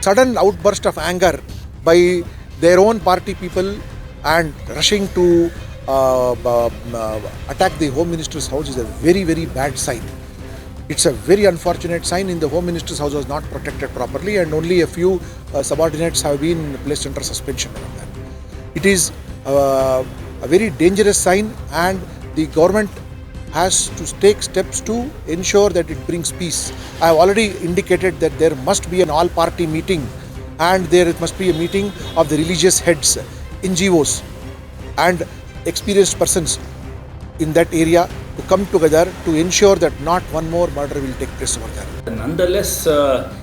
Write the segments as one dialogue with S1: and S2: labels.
S1: Sudden outburst of anger by their own party people and rushing to attack the Home Minister's house is a very, very bad sign. It's a very unfortunate sign. In the Home Minister's house was not protected properly, and only a few subordinates have been placed under suspension. It is a very dangerous sign, and the government has to take steps to ensure that it brings peace. I have already indicated that there must be an all-party meeting, and there must be a meeting of the religious heads, NGOs and experienced persons in that area to come together to ensure that not one more murder will take place over there.
S2: Nonetheless,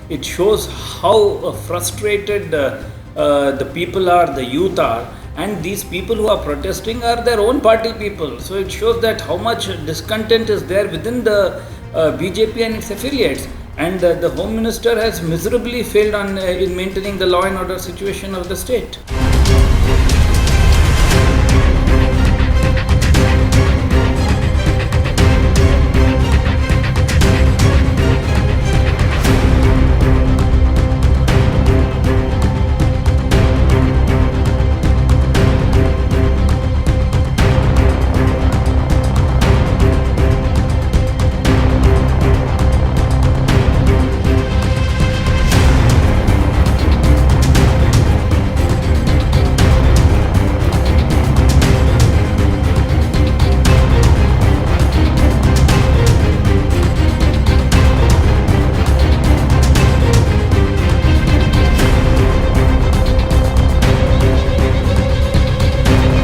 S2: it shows how frustrated the people are, the youth are, and these people who are protesting are their own party people. So it shows that how much discontent is there within the BJP and its affiliates. And the Home Minister has miserably failed in maintaining the law and order situation of the state.